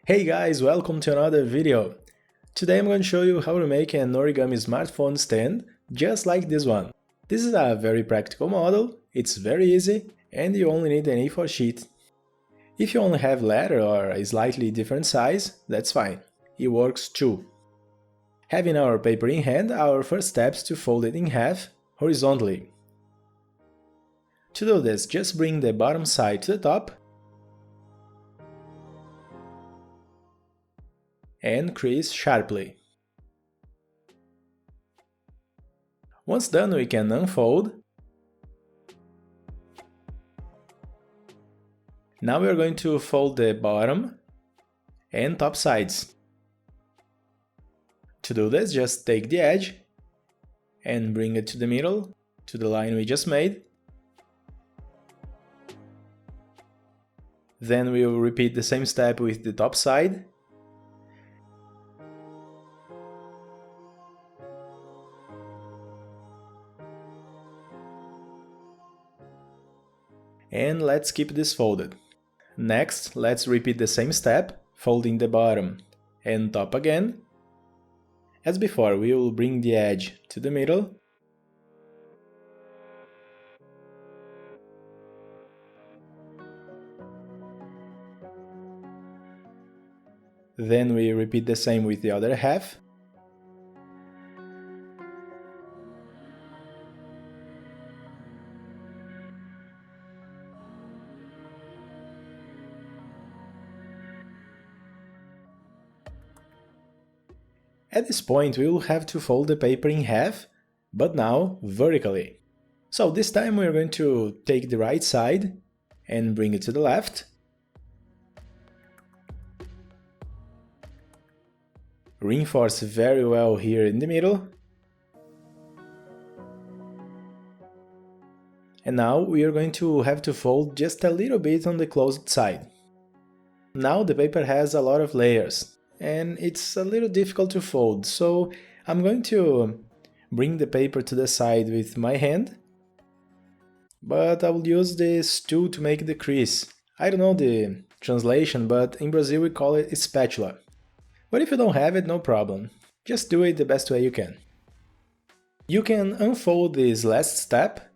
Hey guys, welcome to another video. Today I'm going to show you how to make an origami smartphone stand just like this one. This is a very practical model, it's very easy, and you only need an A4 sheet. If you only have letter or a slightly different size, that's fine, it works too. Having our paper in hand, our first step is to fold it in half horizontally. To do this, just bring the bottom side to the top and crease sharply. Once done, we can unfold. Now we are going to fold the bottom and top sides. To do this, just take the edge and bring it to the middle, to the line we just made. Then we will repeat the same step with the top side. And let's keep this folded. Next, let's repeat the same step, folding the bottom and top again. As before, we will bring the edge to the middle. Then we repeat the same with the other half. At this point, we will have to fold the paper in half, but now vertically. So this time we are going to take the right side and bring it to the left. Reinforce very well here in the middle. And now we are going to have to fold just a little bit on the closed side. Now the paper has a lot of layers, and it's a little difficult to fold, so I'm going to bring the paper to the side with my hand, but I will use this tool to make the crease. I don't know the translation, but in Brazil we call it spatula. But if you don't have it, no problem, just do it the best way you can. You can unfold this last step,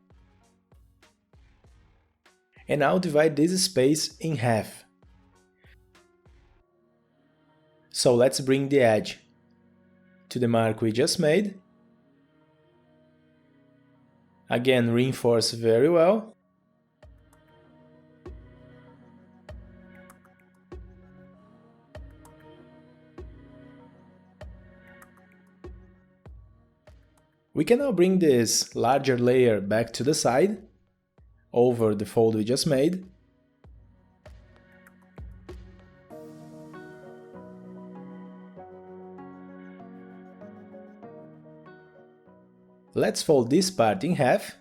and now divide this space in half. So let's bring the edge to the mark we just made. Again, reinforce very well. We can now bring this larger layer back to the side, over the fold we just made. Let's fold this part in half.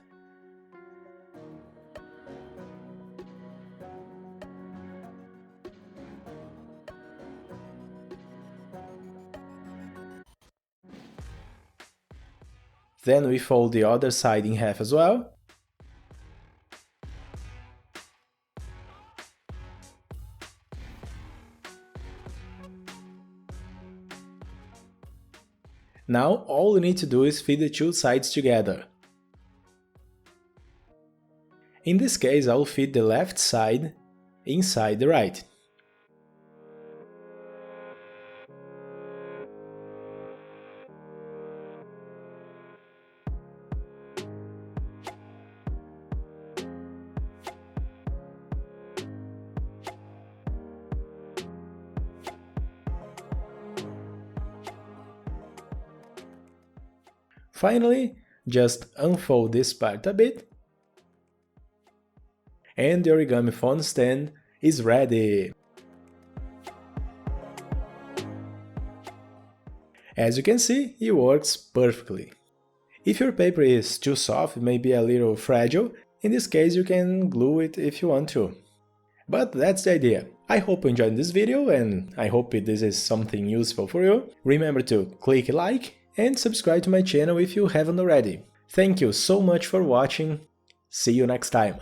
Then we fold the other side in half as well. Now all we need to do is feed the two sides together. In this case, I will feed the left side inside the right. Finally, just unfold this part a bit, and the origami phone stand is ready. As you can see, it works perfectly. If your paper is too soft, it may be a little fragile, in this case you can glue it if you want to. But that's the idea. I hope you enjoyed this video, and I hope this is something useful for you. Remember to click like and subscribe to my channel if you haven't already. Thank you so much for watching, see you next time!